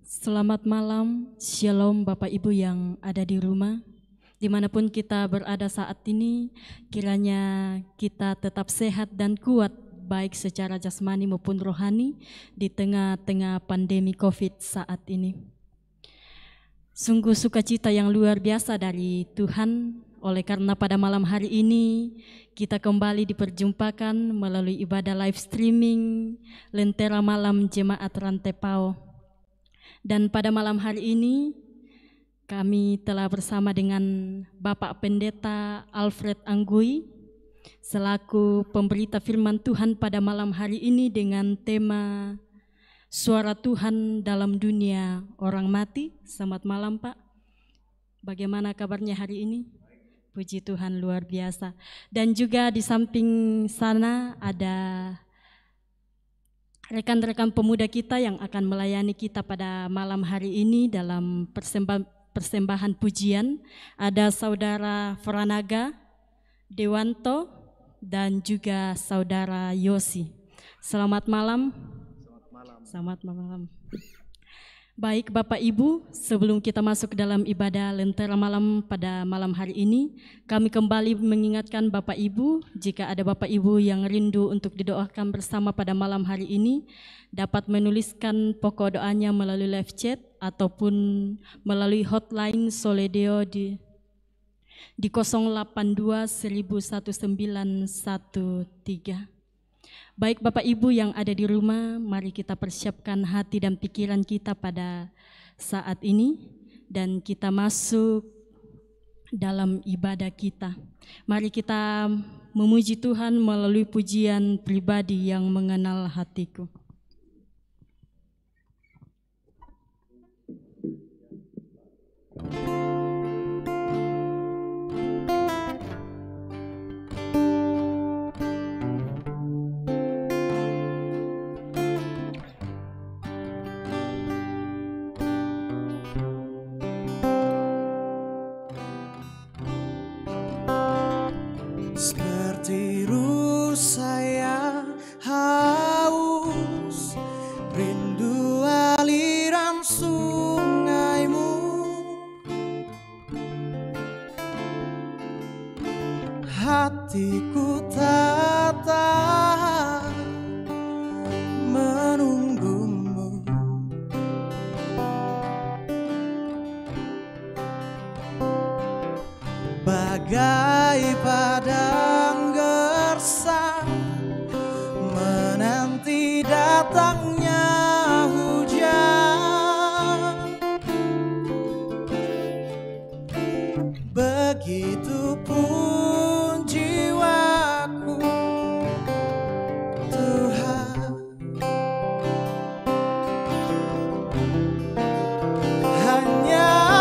Selamat malam, Shalom Bapak Ibu yang ada di rumah. Dimanapun kita berada saat ini, kiranya kita tetap sehat dan kuat, baik secara jasmani maupun rohani di tengah-tengah pandemi COVID saat ini. Sungguh sukacita yang luar biasa dari Tuhan, oleh karena pada malam hari ini kita kembali diperjumpakan melalui ibadah live streaming Lentera Malam Jemaat Rantepao. Dan pada malam hari ini kami telah bersama dengan Bapak Pendeta Alfred Anggui selaku pemberita firman Tuhan pada malam hari ini dengan tema Suara Tuhan dalam Dunia Orang Mati. Selamat malam Pak, bagaimana kabarnya hari ini? Puji Tuhan, luar biasa. Dan juga di samping sana ada rekan-rekan pemuda kita yang akan melayani kita pada malam hari ini dalam persembahan pujian. Ada Saudara Franaga Dewanto dan juga Saudara Yosi. Selamat malam. Selamat malam. Baik Bapak Ibu, sebelum kita masuk ke dalam ibadah Lentera Malam pada malam hari ini, kami kembali mengingatkan Bapak Ibu, jika ada Bapak Ibu yang rindu untuk didoakan bersama pada malam hari ini, dapat menuliskan pokok doanya melalui live chat ataupun melalui hotline Soledeo di 082 11913. Baik Bapak Ibu yang ada di rumah, mari kita persiapkan hati dan pikiran kita pada saat ini dan kita masuk dalam ibadah kita. Mari kita memuji Tuhan melalui pujian pribadi yang mengenal hatiku. Seperti rusa yang haus, rindu aliran sungaimu. Hatiku tak tahan menunggumu. Bagai padang gersang menanti datangnya hujan, begitupun jiwaku Tuhan. Hanya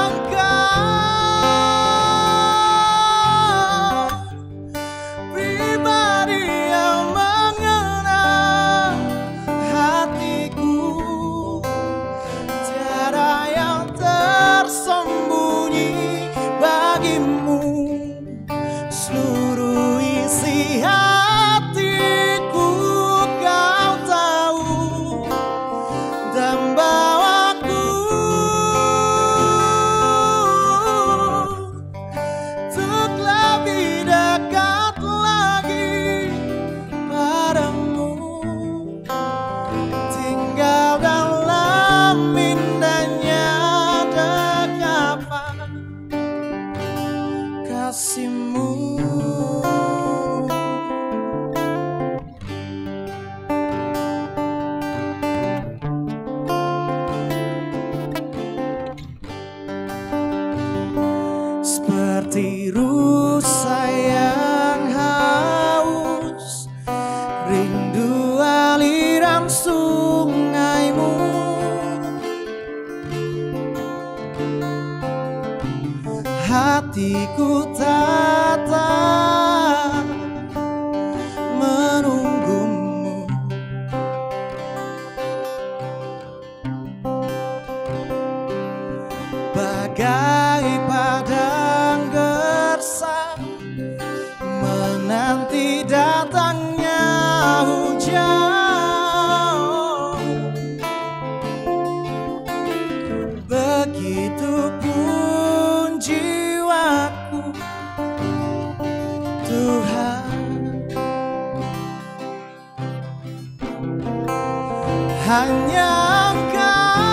seperti rusa yang haus, rindu aliran sungaimu. Hatiku tak tahan menunggumu. Bagai padang gersang menanti datangnya hujan, hanya Engkau,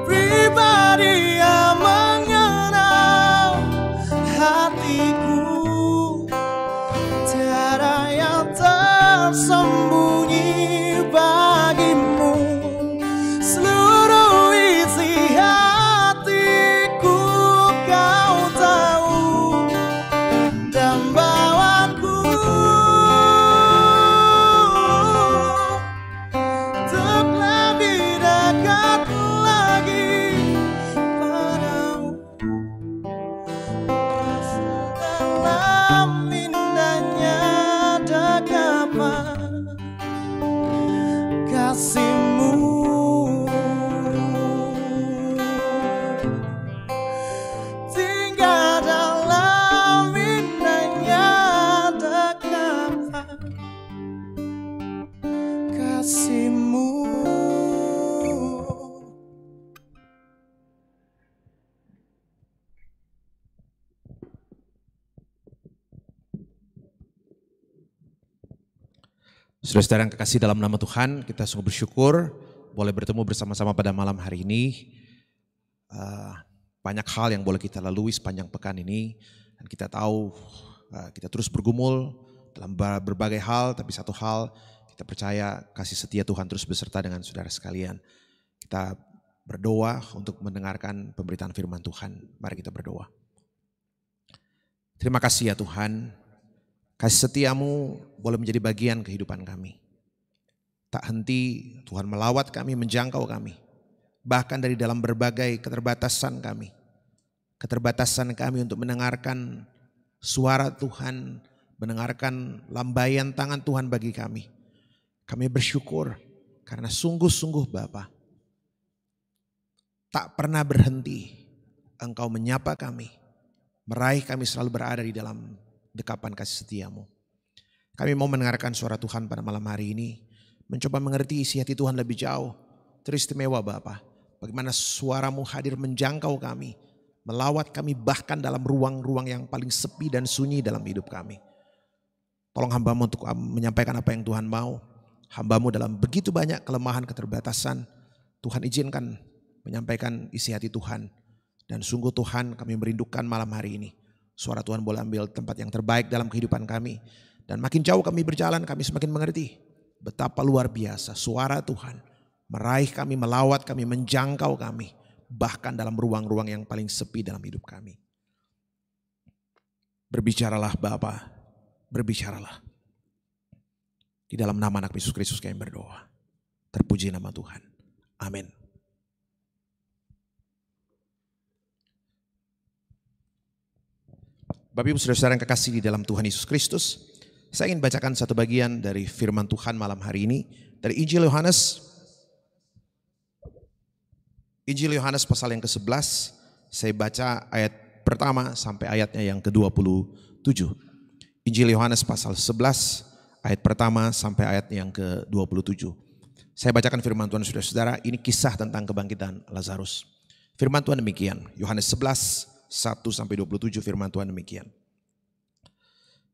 pribadi yang mengenal hatiku. Tiada yang tersembunyi bagimu, seluruh isi hatiku kau tahu, dambaan untuk lebih dekat lagi padamu. Dalam indahnya dekapan kasih-Mu, tinggal dalam indahnya dekapan kasih-Mu. Saudara-saudara yang kekasih dalam nama Tuhan, kita sungguh bersyukur boleh bertemu bersama-sama pada malam hari ini. Banyak hal yang boleh kita lalui sepanjang pekan ini, dan kita tahu kita terus bergumul dalam berbagai hal, tapi satu hal kita percaya kasih setia Tuhan terus beserta dengan saudara sekalian. Kita berdoa untuk mendengarkan pemberitaan firman Tuhan. Mari kita berdoa. Terima kasih ya Tuhan. Kasih setiamu boleh menjadi bagian kehidupan kami. Tak henti Tuhan melawat kami, menjangkau kami. Bahkan dari dalam berbagai keterbatasan kami. Keterbatasan kami untuk mendengarkan suara Tuhan, mendengarkan lambaian tangan Tuhan bagi kami. Kami bersyukur karena sungguh-sungguh Bapa, tak pernah berhenti Engkau menyapa kami, meraih kami selalu berada di dalam dekapan kasih setiamu. Kami mau mendengarkan suara Tuhan pada malam hari ini, mencoba mengerti isi hati Tuhan lebih jauh. Teristimewa Bapa, bagaimana suaramu hadir menjangkau kami, melawat kami bahkan dalam ruang-ruang yang paling sepi dan sunyi dalam hidup kami. Tolong hamba-Mu untuk menyampaikan apa yang Tuhan mau. Hamba-Mu dalam begitu banyak kelemahan, keterbatasan, Tuhan izinkan menyampaikan isi hati Tuhan. Dan sungguh Tuhan, kami merindukan malam hari ini suara Tuhan boleh ambil tempat yang terbaik dalam kehidupan kami. Dan makin jauh kami berjalan, kami semakin mengerti betapa luar biasa suara Tuhan meraih kami, melawat kami, menjangkau kami. Bahkan dalam ruang-ruang yang paling sepi dalam hidup kami. Berbicaralah Bapa, berbicaralah. Di dalam nama anak Yesus Kristus kami berdoa. Terpuji nama Tuhan. Amin. Bapak Ibu Saudara-saudara yang kekasih di dalam Tuhan Yesus Kristus, saya ingin bacakan satu bagian dari firman Tuhan malam hari ini dari Injil Yohanes. Injil Yohanes pasal yang ke-11, saya baca ayat pertama sampai ayatnya yang ke-27. Injil Yohanes pasal 11, ayat pertama sampai ayatnya yang ke-27. Saya bacakan firman Tuhan saudara-saudara, ini kisah tentang kebangkitan Lazarus. Firman Tuhan demikian, Yohanes 11, 1 sampai 27 firman Tuhan demikian.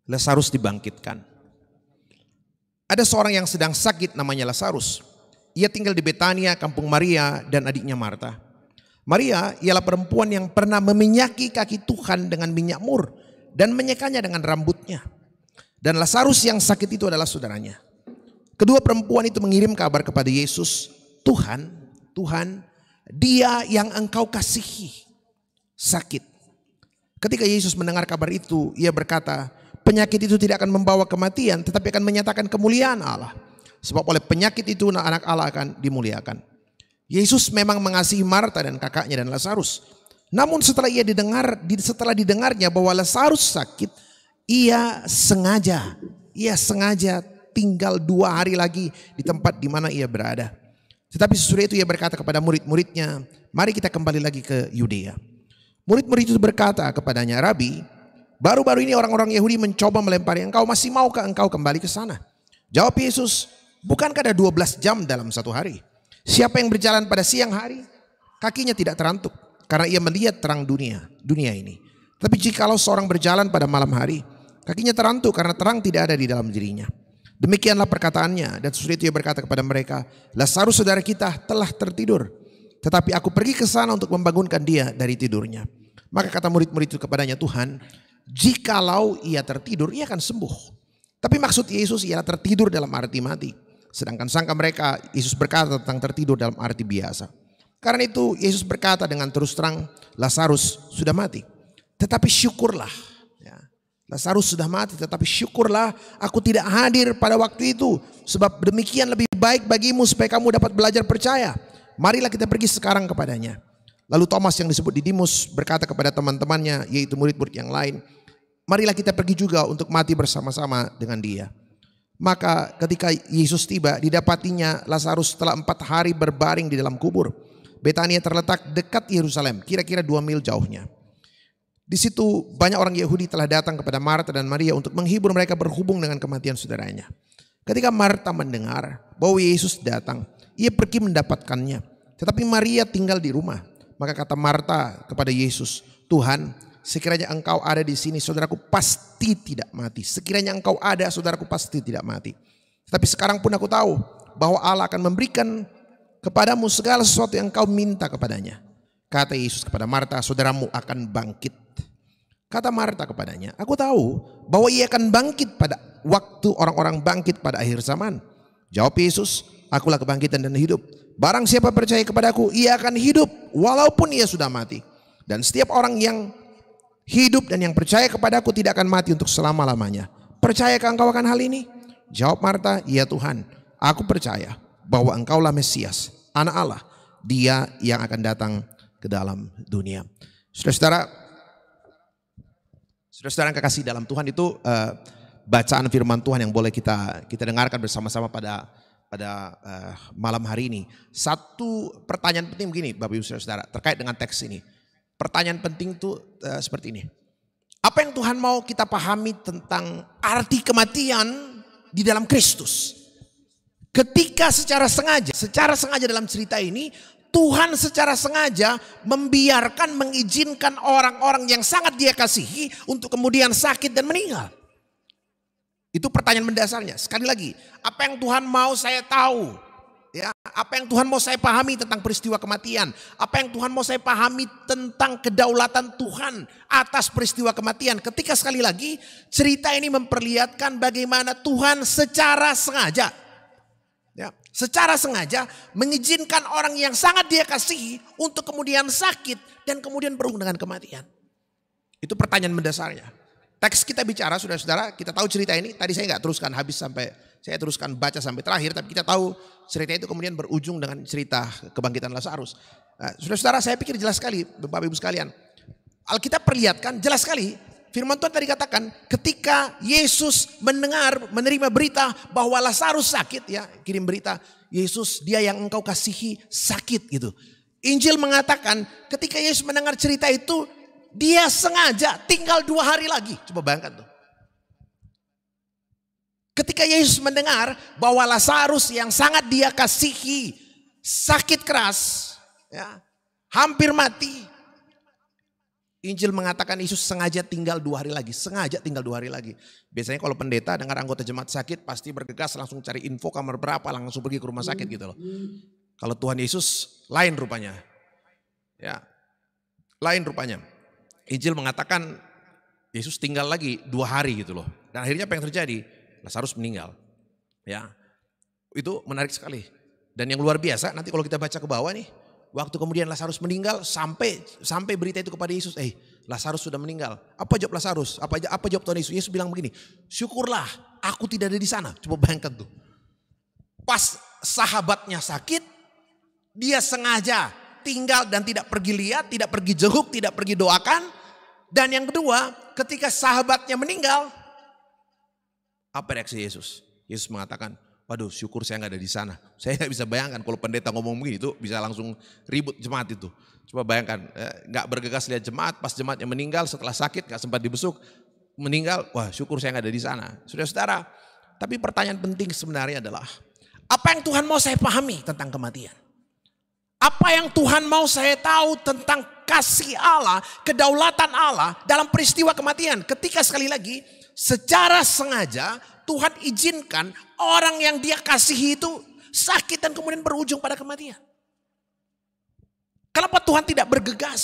Lazarus dibangkitkan. Ada seorang yang sedang sakit namanya Lazarus. Ia tinggal di Betania, kampung Maria dan adiknya Marta. Maria ialah perempuan yang pernah meminyaki kaki Tuhan dengan minyak mur dan menyekanya dengan rambutnya. Dan Lazarus yang sakit itu adalah saudaranya. Kedua perempuan itu mengirim kabar kepada Yesus, Tuhan, dia yang engkau kasihi sakit. Ketika Yesus mendengar kabar itu, ia berkata, penyakit itu tidak akan membawa kematian, tetapi akan menyatakan kemuliaan Allah. Sebab oleh penyakit itu anak Allah akan dimuliakan. Yesus memang mengasihi Marta dan kakaknya dan Lazarus. Namun setelah didengarnya bahwa Lazarus sakit, ia sengaja tinggal 2 hari lagi di tempat di mana ia berada. Tetapi sesudah itu ia berkata kepada murid-muridnya, mari kita kembali lagi ke Yudea. Murid-murid itu berkata kepadanya, Rabi, baru-baru ini orang-orang Yahudi mencoba melempari engkau, masih maukah engkau kembali ke sana? Jawab Yesus, bukankah ada 12 jam dalam satu hari? Siapa yang berjalan pada siang hari, kakinya tidak terantuk, karena ia melihat terang dunia ini. Tapi jikalau seorang berjalan pada malam hari, kakinya terantuk karena terang tidak ada di dalam dirinya. Demikianlah perkataannya, dan sesudah itu ia berkata kepada mereka, Lazarus saudara kita telah tertidur, tetapi aku pergi ke sana untuk membangunkan dia dari tidurnya. Maka kata murid-murid itu kepadanya, Tuhan, jikalau ia tertidur, ia akan sembuh. Tapi maksud Yesus ialah tertidur dalam arti mati. Sedangkan sangka mereka, Yesus berkata tentang tertidur dalam arti biasa. Karena itu Yesus berkata dengan terus terang, Lazarus sudah mati. Tetapi syukurlah. Lazarus sudah mati, tetapi syukurlah aku tidak hadir pada waktu itu. Sebab demikian lebih baik bagimu supaya kamu dapat belajar percaya. Marilah kita pergi sekarang kepadanya. Lalu Thomas yang disebut Didimus berkata kepada teman-temannya, yaitu murid-murid yang lain, marilah kita pergi juga untuk mati bersama-sama dengan dia. Maka ketika Yesus tiba, didapatinya Lazarus setelah 4 hari berbaring di dalam kubur. Betania terletak dekat Yerusalem, kira-kira 2 mil jauhnya. Di situ banyak orang Yahudi telah datang kepada Marta dan Maria untuk menghibur mereka berhubung dengan kematian saudaranya. Ketika Marta mendengar bahwa Yesus datang, ia pergi mendapatkannya. Tetapi Maria tinggal di rumah. Maka kata Marta kepada Yesus, Tuhan, sekiranya engkau ada di sini, saudaraku pasti tidak mati. Sekiranya engkau ada, saudaraku pasti tidak mati. Tetapi sekarang pun aku tahu bahwa Allah akan memberikan kepadamu segala sesuatu yang engkau minta kepadanya. Kata Yesus kepada Marta, saudaramu akan bangkit. Kata Marta kepadanya, aku tahu bahwa ia akan bangkit pada waktu orang-orang bangkit pada akhir zaman. Jawab Yesus, akulah kebangkitan dan hidup. Barang siapa percaya kepadaku, ia akan hidup walaupun ia sudah mati. Dan setiap orang yang hidup dan yang percaya kepadaku tidak akan mati untuk selama-lamanya. Percayakah engkau akan hal ini? Jawab Marta, iya Tuhan, aku percaya bahwa engkaulah Mesias, Anak Allah, Dia yang akan datang ke dalam dunia. Saudara-saudara yang kekasih dalam Tuhan, itu bacaan firman Tuhan yang boleh kita dengarkan bersama-sama pada malam hari ini. Satu pertanyaan penting begini Bapak Ibu Saudara terkait dengan teks ini. Pertanyaan penting itu seperti ini. Apa yang Tuhan mau kita pahami tentang arti kematian di dalam Kristus? Ketika secara sengaja dalam cerita ini Tuhan secara sengaja mengizinkan orang-orang yang sangat Dia kasihi untuk kemudian sakit dan meninggal. Itu pertanyaan mendasarnya. Sekali lagi, apa yang Tuhan mau saya tahu? Ya, apa yang Tuhan mau saya pahami tentang peristiwa kematian? Apa yang Tuhan mau saya pahami tentang kedaulatan Tuhan atas peristiwa kematian? Ketika sekali lagi cerita ini memperlihatkan bagaimana Tuhan secara sengaja, secara sengaja mengizinkan orang yang sangat Dia kasihi untuk kemudian sakit dan kemudian berhubung dengan kematian. Itu pertanyaan mendasarnya. Teks kita bicara, saudara-saudara, kita tahu cerita ini. Tadi saya nggak teruskan habis saya teruskan baca sampai terakhir, tapi kita tahu cerita itu kemudian berujung dengan cerita kebangkitan Lazarus. Nah, saudara-saudara, saya pikir jelas sekali, Bapak Ibu sekalian. Alkitab perlihatkan jelas sekali. Firman Tuhan tadi katakan ketika Yesus menerima berita bahwa Lazarus sakit, ya kirim berita, Yesus Dia yang engkau kasihi sakit gitu. Injil mengatakan ketika Yesus mendengar cerita itu Dia sengaja tinggal 2 hari lagi. Coba bayangkan tuh. Ketika Yesus mendengar bahwa Lazarus yang sangat Dia kasihi sakit keras, ya, hampir mati. Injil mengatakan Yesus sengaja tinggal 2 hari lagi. Sengaja tinggal 2 hari lagi. Biasanya kalau pendeta dengar anggota jemaat sakit pasti bergegas langsung cari info kamar berapa, langsung pergi ke rumah sakit gitu loh. Kalau Tuhan Yesus lain rupanya. Ya, lain rupanya. Injil mengatakan Yesus tinggal lagi 2 hari gitu loh. Dan akhirnya apa yang terjadi? Lazarus meninggal. Ya, itu menarik sekali. Dan yang luar biasa nanti kalau kita baca ke bawah nih. Waktu kemudian Lazarus meninggal sampai berita itu kepada Yesus, Lazarus sudah meninggal. Apa jawab Lazarus? Apa jawab Tuhan Yesus? Yesus bilang begini, syukurlah aku tidak ada di sana. Coba bayangkan tuh. Pas sahabatnya sakit, dia sengaja tinggal dan tidak pergi lihat, tidak pergi jenguk, tidak pergi doakan. Dan yang kedua, ketika sahabatnya meninggal, apa reaksi Yesus? Yesus mengatakan, waduh syukur saya nggak ada di sana. Saya nggak bisa bayangkan kalau pendeta ngomong begini itu bisa langsung ribut jemaat itu. Coba bayangkan, nggak bergegas lihat jemaat, pas jemaatnya meninggal setelah sakit nggak sempat dibesuk, meninggal, wah syukur saya nggak ada di sana. Saudara-saudara, tapi pertanyaan penting sebenarnya adalah, apa yang Tuhan mau saya pahami tentang kematian? Apa yang Tuhan mau saya tahu tentang kasih Allah, kedaulatan Allah dalam peristiwa kematian? Ketika sekali lagi secara sengaja Tuhan izinkan orang yang dia kasihi itu sakit dan kemudian berujung pada kematian? Kenapa Tuhan tidak bergegas?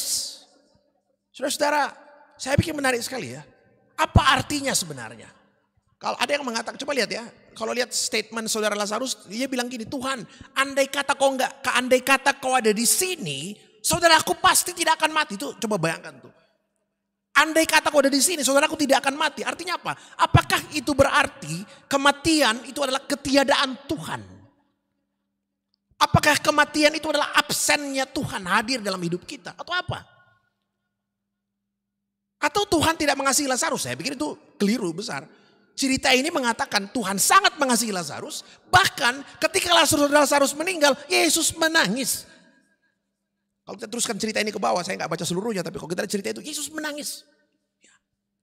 Saudara-saudara, saya pikir menarik sekali ya. Apa artinya sebenarnya? Kalau ada yang mengatakan, coba lihat ya. Kalau lihat statement saudara Lazarus, dia bilang gini, Tuhan, andai kata kau ada di sini, saudaraku pasti tidak akan mati. Tuh, coba bayangkan tuh. Andai kata kau ada di sini, saudaraku tidak akan mati. Artinya apa? Apakah itu berarti kematian itu adalah ketiadaan Tuhan? Apakah kematian itu adalah absennya Tuhan hadir dalam hidup kita? Atau apa? Atau Tuhan tidak mengasihi Lazarus? Saya pikir itu keliru besar. Cerita ini mengatakan Tuhan sangat mengasihi Lazarus. Bahkan ketika Lazarus meninggal, Yesus menangis. Kalau kita teruskan cerita ini ke bawah, saya nggak baca seluruhnya, tapi kalau kita lihat cerita itu, Yesus menangis.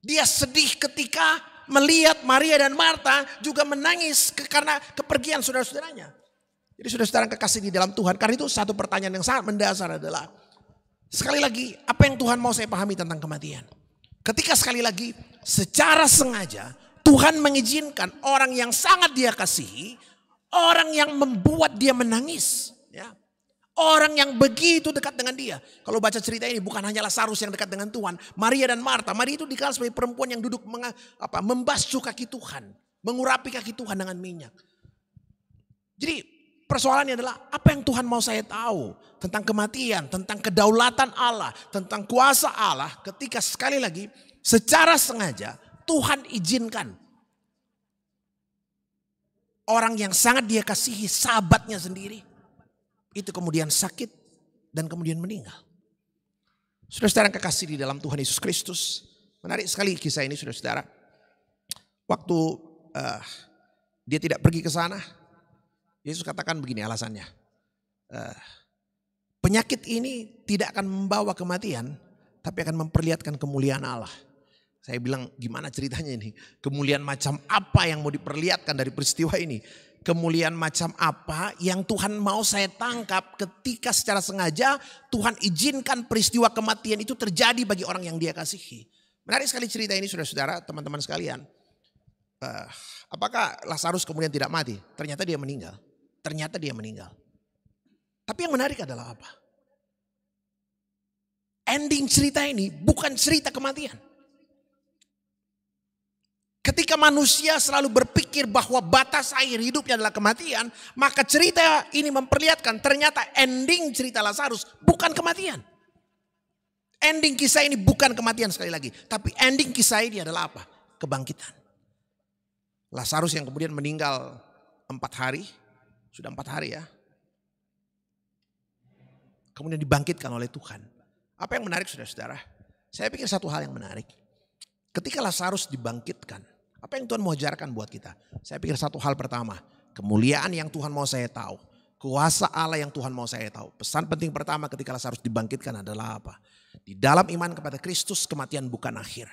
Dia sedih ketika melihat Maria dan Marta juga menangis karena kepergian saudara-saudaranya. Jadi saudara-saudara kekasih di dalam Tuhan, karena itu satu pertanyaan yang sangat mendasar adalah, sekali lagi, apa yang Tuhan mau saya pahami tentang kematian? Ketika sekali lagi, secara sengaja, Tuhan mengizinkan orang yang sangat dia kasihi, orang yang membuat dia menangis, ya. Orang yang begitu dekat dengan dia. Kalau baca cerita ini bukan hanya Lazarus yang dekat dengan Tuhan. Maria dan Marta. Maria itu dikenal sebagai perempuan yang duduk membasuh kaki Tuhan. Mengurapi kaki Tuhan dengan minyak. Jadi persoalannya adalah apa yang Tuhan mau saya tahu. Tentang kematian, tentang kedaulatan Allah. Tentang kuasa Allah. Ketika sekali lagi secara sengaja Tuhan izinkan. Orang yang sangat dia kasihi, sahabatnya sendiri. Itu kemudian sakit dan kemudian meninggal. Saudara-saudara yang kekasih di dalam Tuhan Yesus Kristus. Menarik sekali kisah ini saudara-saudara. Waktu dia tidak pergi ke sana. Yesus katakan begini alasannya. Penyakit ini tidak akan membawa kematian. Tapi akan memperlihatkan kemuliaan Allah. Saya bilang gimana ceritanya ini. Kemuliaan macam apa yang mau diperlihatkan dari peristiwa ini. Kemuliaan macam apa yang Tuhan mau saya tangkap ketika secara sengaja Tuhan izinkan peristiwa kematian itu terjadi bagi orang yang dia kasihi. Menarik sekali cerita ini saudara-saudara, teman-teman sekalian. Apakah Lazarus kemudian tidak mati? Ternyata dia meninggal. Ternyata dia meninggal. Tapi yang menarik adalah apa? Ending cerita ini bukan cerita kematian. Ketika manusia selalu berpikir bahwa batas akhir hidupnya adalah kematian, maka cerita ini memperlihatkan ternyata ending cerita Lazarus bukan kematian. Ending kisah ini bukan kematian sekali lagi, tapi ending kisah ini adalah apa? Kebangkitan. Lazarus yang kemudian meninggal 4 hari, sudah 4 hari ya. Kemudian dibangkitkan oleh Tuhan. Apa yang menarik saudara-saudara? Saya pikir satu hal yang menarik. Ketika Lazarus dibangkitkan, apa yang Tuhan mau ajarkan buat kita? Saya pikir satu hal pertama, kemuliaan yang Tuhan mau saya tahu. Kuasa Allah yang Tuhan mau saya tahu. Pesan penting pertama ketika Lazarus dibangkitkan adalah apa? Di dalam iman kepada Kristus kematian bukan akhir.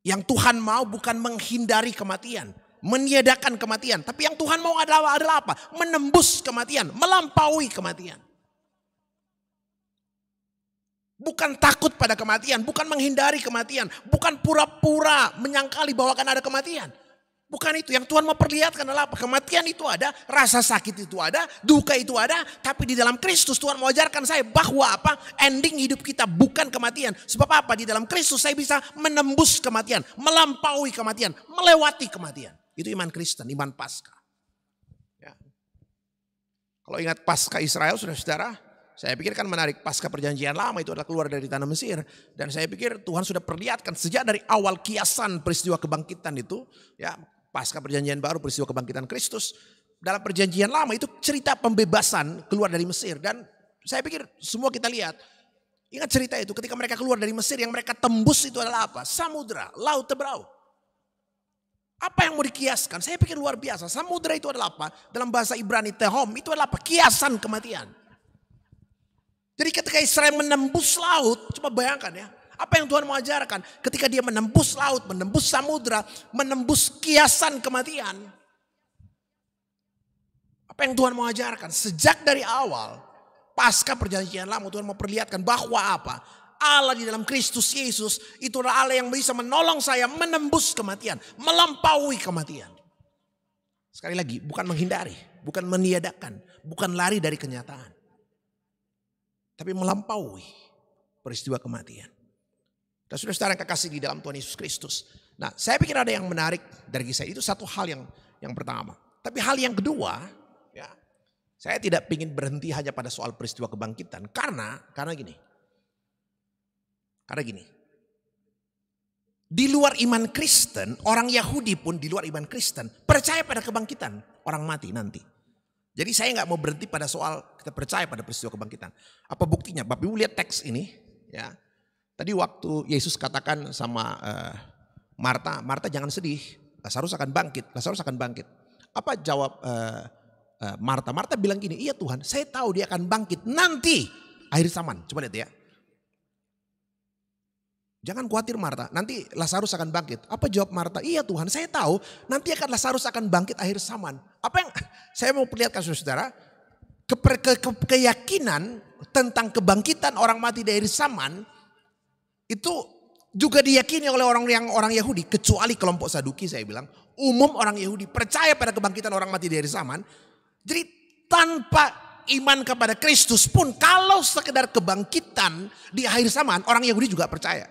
Yang Tuhan mau bukan menghindari kematian, meniadakan kematian. Tapi yang Tuhan mau adalah apa? Menembus kematian, melampaui kematian. Bukan takut pada kematian, bukan menghindari kematian, bukan pura-pura menyangkali bahwa akan ada kematian. Bukan itu, yang Tuhan mau perlihatkan adalah apa? Kematian itu ada, rasa sakit itu ada, duka itu ada, tapi di dalam Kristus Tuhan mau ajarkan saya bahwa apa? Ending hidup kita bukan kematian. Sebab apa? Di dalam Kristus saya bisa menembus kematian, melampaui kematian, melewati kematian. Itu iman Kristen, iman Paskah. Ya. Kalau ingat Paskah Israel, saudara-saudara, saya pikir kan menarik, Paskah Perjanjian Lama itu adalah keluar dari tanah Mesir. Dan saya pikir Tuhan sudah perlihatkan sejak dari awal kiasan peristiwa kebangkitan itu. Ya, Paskah Perjanjian Baru, peristiwa kebangkitan Kristus. Dalam Perjanjian Lama itu cerita pembebasan keluar dari Mesir. Dan saya pikir semua kita lihat. Ingat cerita itu ketika mereka keluar dari Mesir, yang mereka tembus itu adalah apa? Samudra, laut Teberau. Apa yang mau dikiaskan? Saya pikir luar biasa. Samudra itu adalah apa? Dalam bahasa Ibrani Tehom itu adalah apa? Kiasan kematian. Jadi ketika Israel menembus laut, coba bayangkan ya. Apa yang Tuhan mau ajarkan? Ketika dia menembus laut, menembus samudra, menembus kiasan kematian. Apa yang Tuhan mau ajarkan? Sejak dari awal, Paskah Perjanjian Lama, Tuhan mau perlihatkan bahwa apa? Allah di dalam Kristus Yesus itu adalah Allah yang bisa menolong saya menembus kematian, melampaui kematian. Sekali lagi, bukan menghindari, bukan meniadakan, bukan lari dari kenyataan. Tapi melampaui peristiwa kematian. Dan saudara-saudara yang kekasih di dalam Tuhan Yesus Kristus. Nah, saya pikir ada yang menarik dari kisah itu, satu hal yang pertama. Tapi hal yang kedua, ya, saya tidak ingin berhenti hanya pada soal peristiwa kebangkitan. Karena gini. Di luar iman Kristen, orang Yahudi pun di luar iman Kristen percaya pada kebangkitan orang mati nanti. Jadi saya nggak mau berhenti pada soal kita percaya pada peristiwa kebangkitan. Apa buktinya? Bapak Ibu lihat teks ini, ya. Tadi waktu Yesus katakan sama Marta jangan sedih, Lazarus akan bangkit. Apa jawab Marta? Marta bilang gini, iya Tuhan, saya tahu dia akan bangkit nanti akhir zaman. Coba lihat ya. Jangan khawatir Marta, nanti Lazarus akan bangkit. Apa jawab Marta? Iya Tuhan, saya tahu nanti Lazarus akan bangkit akhir zaman. Apa yang saya mau perlihatkan saudara? Keyakinan tentang kebangkitan orang mati dari akhir zaman itu juga diyakini oleh orang Yahudi, kecuali kelompok Saduki. Saya bilang umum orang Yahudi percaya pada kebangkitan orang mati dari akhir zaman. Jadi tanpa iman kepada Kristus pun, kalau sekedar kebangkitan di akhir zaman, orang Yahudi juga percaya.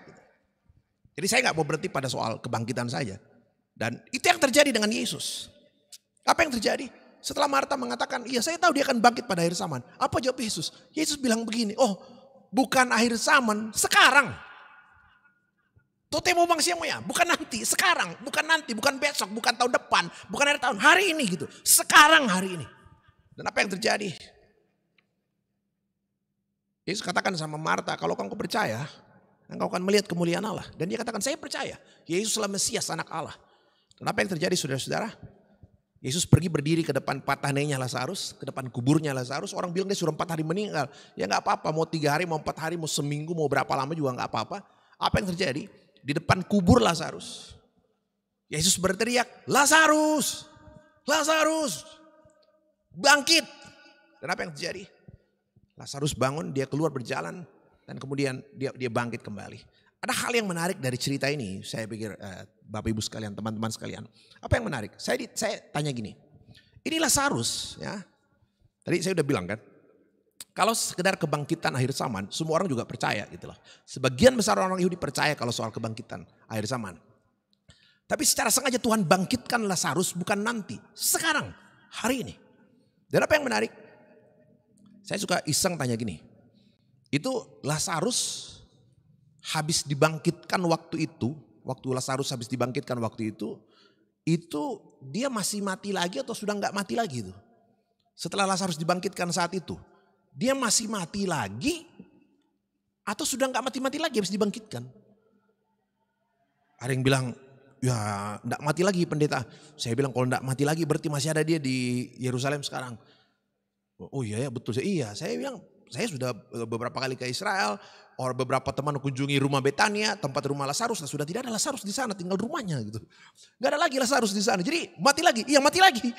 Jadi saya nggak mau berhenti pada soal kebangkitan saja. Dan itu yang terjadi dengan Yesus. Apa yang terjadi? Setelah Marta mengatakan, iya saya tahu dia akan bangkit pada akhir zaman. Apa jawab Yesus? Yesus bilang begini, oh bukan akhir zaman, sekarang. Totemo bangsiamu ya, bukan nanti, sekarang. Bukan nanti, bukan besok, bukan tahun depan, bukan akhir tahun, hari ini gitu. Sekarang hari ini. Dan apa yang terjadi? Yesus katakan sama Marta, kalau engkau percaya, engkau akan melihat kemuliaan Allah. Dan dia katakan, saya percaya Yesuslah Mesias, anak Allah. Dan apa yang terjadi saudara-saudara? Yesus pergi berdiri ke depan patanenya Lazarus, ke depan kuburnya Lazarus. Orang bilang dia sudah 4 hari meninggal. Ya gak apa-apa, mau 3 hari, mau 4 hari, mau seminggu, mau berapa lama juga gak apa-apa. Apa yang terjadi? Di depan kubur Lazarus, Yesus berteriak, Lazarus, Lazarus, bangkit. Dan apa yang terjadi? Lazarus bangun, dia keluar berjalan. Dan kemudian dia bangkit kembali. Ada hal yang menarik dari cerita ini. Saya pikir Bapak Ibu sekalian, teman-teman sekalian. Apa yang menarik? Saya tanya gini. Ini Lazarus ya. Tadi saya udah bilang kan. Kalau sekedar kebangkitan akhir zaman, semua orang juga percaya gitu loh. Sebagian besar orang Yahudi percaya kalau soal kebangkitan akhir zaman. Tapi secara sengaja Tuhan bangkitkan Lazarus bukan nanti. Sekarang, hari ini. Dan apa yang menarik? Saya suka iseng tanya gini. Itu Lazarus habis dibangkitkan waktu itu, waktu Lazarus habis dibangkitkan waktu itu dia masih mati lagi atau sudah nggak mati lagi itu? Setelah Lazarus dibangkitkan saat itu, dia masih mati lagi atau sudah nggak mati-mati lagi habis dibangkitkan? Ada yang bilang, ya nggak mati lagi pendeta. Saya bilang kalau nggak mati lagi berarti masih ada dia di Yerusalem sekarang. Oh iya ya betul. Iya saya bilang saya sudah beberapa kali ke Israel. Orang beberapa teman kunjungi rumah Betania, tempat rumah Lazarus. Sudah tidak ada Lazarus di sana, tinggal rumahnya gitu. Gak ada lagi Lazarus di sana. Jadi mati lagi, iya mati lagi.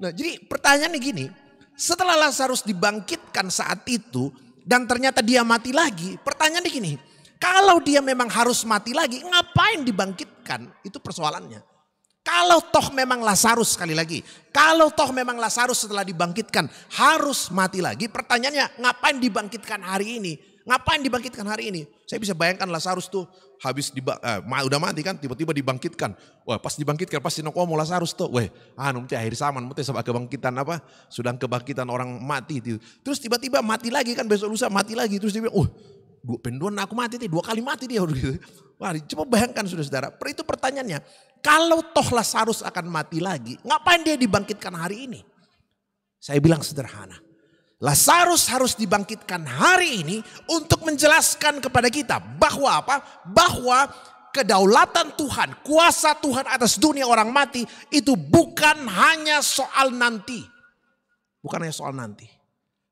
Nah jadi pertanyaannya gini, setelah Lazarus dibangkitkan saat itu dan ternyata dia mati lagi, pertanyaannya gini, kalau dia memang harus mati lagi, ngapain dibangkitkan? Itu persoalannya. Kalau toh memang Lazarus, sekali lagi, kalau toh memang Lazarus setelah dibangkitkan harus mati lagi, pertanyaannya ngapain dibangkitkan hari ini? Ngapain dibangkitkan hari ini? Saya bisa bayangkan Lazarus tuh habis udah mati kan, tiba-tiba dibangkitkan. Wah pas dibangkitkan pasti mau Lazarus tuh. Weh nanti akhir zaman, nanti sama kebangkitan apa? Sudah kebangkitan orang mati. Terus tiba-tiba mati lagi kan, besok lusa mati lagi. Terus dia bilang, penduan aku mati, 2 kali mati dia. Wah coba bayangkan saudara-saudara. Itu pertanyaannya, kalau toh Lazarus akan mati lagi, ngapain dia dibangkitkan hari ini? Saya bilang sederhana. Lazarus harus dibangkitkan hari ini untuk menjelaskan kepada kita bahwa apa? Bahwa kedaulatan Tuhan, kuasa Tuhan atas dunia orang mati itu bukan hanya soal nanti. Bukan hanya soal nanti,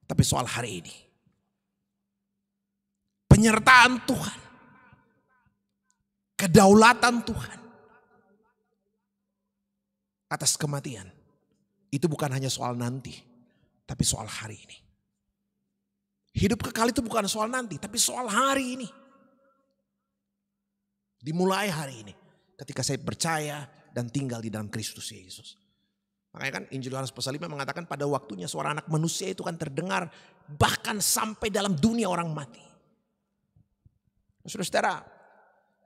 tapi soal hari ini. Penyertaan Tuhan, kedaulatan Tuhan atas kematian itu bukan hanya soal nanti. Tapi soal hari ini. Hidup kekal itu bukan soal nanti, tapi soal hari ini. Dimulai hari ini ketika saya percaya dan tinggal di dalam Kristus Yesus. Makanya kan Injil Yohanes pasal 5 mengatakan pada waktunya suara anak manusia itu kan terdengar bahkan sampai dalam dunia orang mati. Saudara-saudara,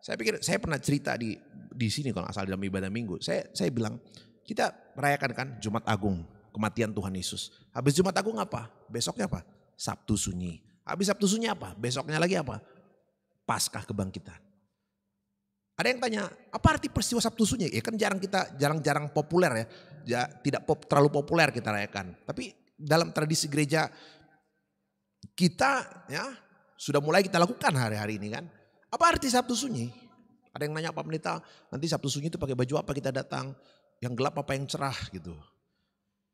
saya pikir saya pernah cerita di sini kalau asal dalam ibadah minggu. Saya bilang kita merayakan kan Jumat Agung, kematian Tuhan Yesus. Habis Jumat Agung apa? Besoknya apa? Sabtu Sunyi. Habis Sabtu Sunyi apa? Besoknya lagi apa? Paskah kebangkitan. Ada yang tanya, apa arti peristiwa Sabtu Sunyi? Ya kan jarang populer ya, tidak terlalu populer kita rayakan. Tapi dalam tradisi gereja kita ya sudah mulai kita lakukan hari-hari ini kan. Apa arti Sabtu Sunyi? Ada yang nanya Pak Pendeta, nanti Sabtu Sunyi itu pakai baju apa kita datang? Yang gelap apa yang cerah gitu.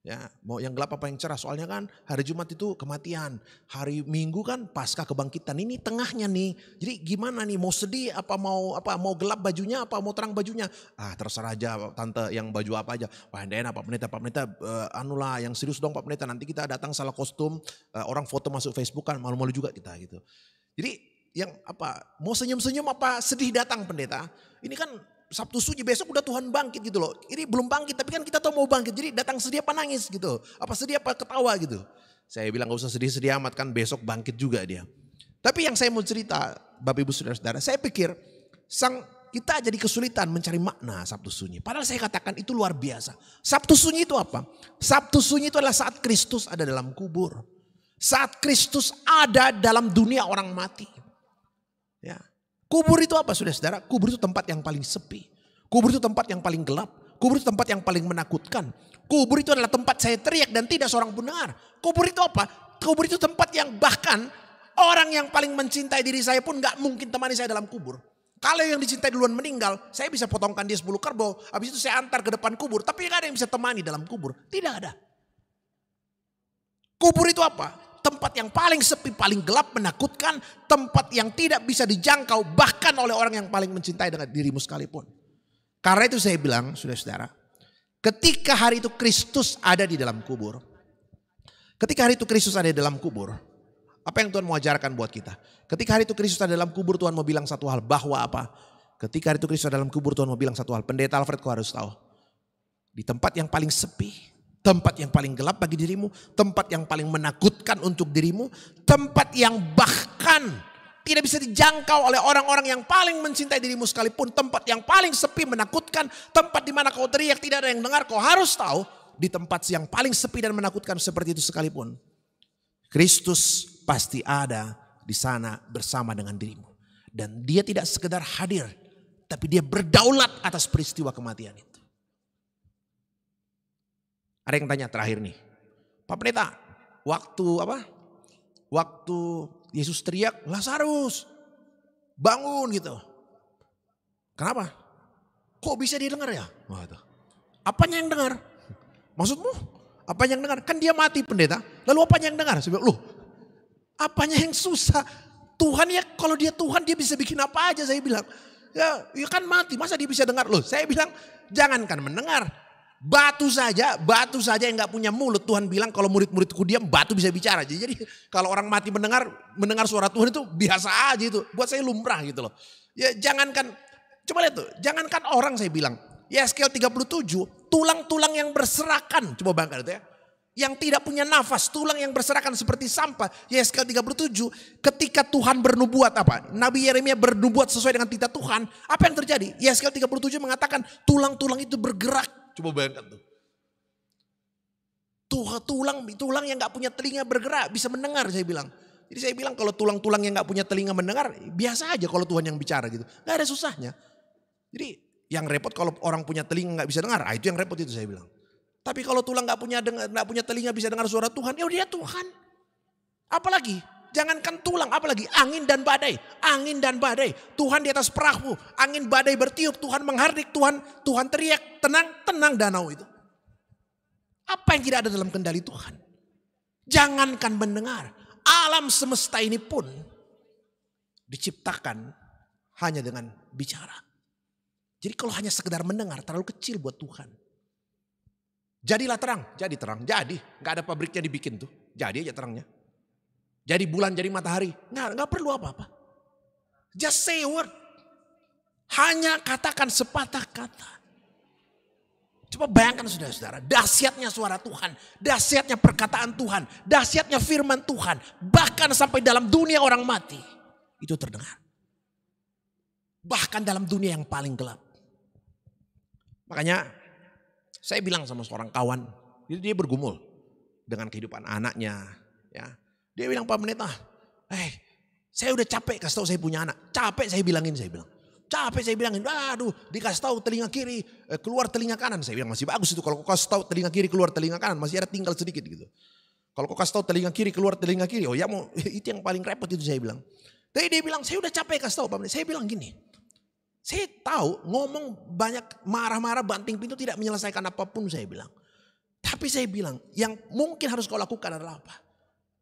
Ya, mau yang gelap apa yang cerah? Soalnya kan hari Jumat itu kematian, hari Minggu kan Paskah kebangkitan. Ini tengahnya nih. Jadi gimana nih? Mau sedih apa mau gelap bajunya apa mau terang bajunya? Terserah aja tante yang baju apa aja. Wah, enak Pak Pendeta anulah yang serius dong Pak Pendeta. Nanti kita datang salah kostum, orang foto masuk Facebook kan malu-malu juga kita gitu. Jadi yang mau senyum-senyum apa sedih datang Pendeta? Ini kan Sabtu Sunyi, besok udah Tuhan bangkit gitu loh. Ini belum bangkit tapi kan kita tahu mau bangkit. Jadi datang sedih apa nangis gitu. Apa sedih apa ketawa gitu. Saya bilang gak usah sedih-sedih amat kan besok bangkit juga dia. Tapi yang saya mau cerita Bapak Ibu Saudara-saudara. Saya pikir kita jadi kesulitan mencari makna Sabtu Sunyi. Padahal saya katakan itu luar biasa. Sabtu Sunyi itu apa? Sabtu Sunyi itu adalah saat Kristus ada dalam kubur. Saat Kristus ada dalam dunia orang mati. Ya. Kubur itu apa saudara-saudara? Kubur itu tempat yang paling sepi. Kubur itu tempat yang paling gelap. Kubur itu tempat yang paling menakutkan. Kubur itu adalah tempat saya teriak dan tidak seorang pun dengar. Kubur itu apa? Kubur itu tempat yang bahkan orang yang paling mencintai diri saya pun gak mungkin temani saya dalam kubur. Kalau yang dicintai duluan meninggal, saya bisa potongkan dia 10 kerbau. Habis itu saya antar ke depan kubur. Tapi gak ada yang bisa temani dalam kubur. Tidak ada. Kubur itu apa? Tempat yang paling sepi, paling gelap, menakutkan. Tempat yang tidak bisa dijangkau bahkan oleh orang yang paling mencintai dengan dirimu sekalipun. Karena itu saya bilang, saudara-saudara, ketika hari itu Kristus ada di dalam kubur. Ketika hari itu Kristus ada di dalam kubur. Apa yang Tuhan mau ajarkan buat kita? Ketika hari itu Kristus ada dalam kubur, Tuhan mau bilang satu hal. Bahwa apa? Ketika hari itu Kristus ada dalam kubur, Tuhan mau bilang satu hal. Pendeta Alfred, kau harus tahu. Di tempat yang paling sepi, tempat yang paling gelap bagi dirimu, tempat yang paling menakutkan untuk dirimu, tempat yang bahkan tidak bisa dijangkau oleh orang-orang yang paling mencintai dirimu sekalipun, tempat yang paling sepi menakutkan, tempat di mana kau teriak tidak ada yang dengar, kau harus tahu di tempat yang paling sepi dan menakutkan seperti itu sekalipun, Kristus pasti ada di sana bersama dengan dirimu. Dan dia tidak sekedar hadir, tapi dia berdaulat atas peristiwa kematian itu. Ada yang tanya terakhir nih, Pak Pendeta, waktu Yesus teriak, Lazarus bangun gitu. Kenapa? Kok bisa dia dengar ya? Apanya yang dengar? Maksudmu? Apanya yang dengar? Kan dia mati Pendeta. Lalu apanya yang dengar? Saya bilang, loh, apanya yang susah? Tuhan ya, kalau dia Tuhan dia bisa bikin apa aja, saya bilang. Ya kan mati, masa dia bisa dengar? Loh, saya bilang jangankan mendengar. Batu saja yang gak punya mulut. Tuhan bilang kalau murid-muridku diam, batu bisa bicara. Jadi kalau orang mati mendengar suara Tuhan itu biasa aja itu. Buat saya lumrah gitu loh. Ya jangankan, coba lihat tuh, jangankan orang saya bilang. Yeskel 37, tulang-tulang yang berserakan. Coba bayangkan itu ya. Yang tidak punya nafas, tulang yang berserakan seperti sampah. Yeskel 37, ketika Tuhan bernubuat apa? Nabi Yeremia bernubuat sesuai dengan titah Tuhan. Apa yang terjadi? Yeskel 37 mengatakan tulang-tulang itu bergerak. Coba bayangkan tuh. Tulang yang gak punya telinga bergerak, bisa mendengar saya bilang. Jadi saya bilang kalau tulang-tulang yang gak punya telinga mendengar, biasa aja kalau Tuhan yang bicara gitu. Gak ada susahnya. Jadi yang repot kalau orang punya telinga gak bisa dengar, itu yang repot itu saya bilang. Tapi kalau tulang gak punya telinga bisa dengar suara Tuhan, ya dia Tuhan. Apalagi, jangankan tulang, apalagi angin dan badai. Angin dan badai, Tuhan di atas perahu, angin badai bertiup, Tuhan menghardik, Tuhan teriak, tenang danau itu. Apa yang tidak ada dalam kendali Tuhan? Jangankan mendengar, alam semesta ini pun diciptakan hanya dengan bicara. Jadi kalau hanya sekedar mendengar terlalu kecil buat Tuhan. Jadilah terang, jadi. Gak ada pabriknya dibikin tuh, jadi aja terangnya. Jadi bulan, jadi matahari, nggak perlu apa-apa. Just say a word. Hanya katakan sepatah kata. Coba bayangkan saudara-saudara, dahsyatnya suara Tuhan, dahsyatnya perkataan Tuhan, dahsyatnya firman Tuhan. Bahkan sampai dalam dunia orang mati, itu terdengar. Bahkan dalam dunia yang paling gelap. Makanya saya bilang sama seorang kawan, dia bergumul dengan kehidupan anaknya. Ya. Dia bilang, Pak Pendeta, saya udah capek kasih tahu saya punya anak. Capek saya bilangin, Capek saya bilangin, aduh dikasih tahu telinga kiri, keluar telinga kanan. Saya bilang masih bagus itu kalau kau kasih tahu telinga kiri keluar telinga kanan, masih ada tinggal sedikit gitu. Kalau kau kasih tahu telinga kiri keluar telinga kiri, oh ya mau itu yang paling repot itu saya bilang. Tapi dia bilang, saya udah capek kasih tahu Pak Pendeta. Saya bilang gini, saya tahu ngomong banyak marah-marah banting pintu tidak menyelesaikan apapun saya bilang. Tapi saya bilang yang mungkin harus kau lakukan adalah apa?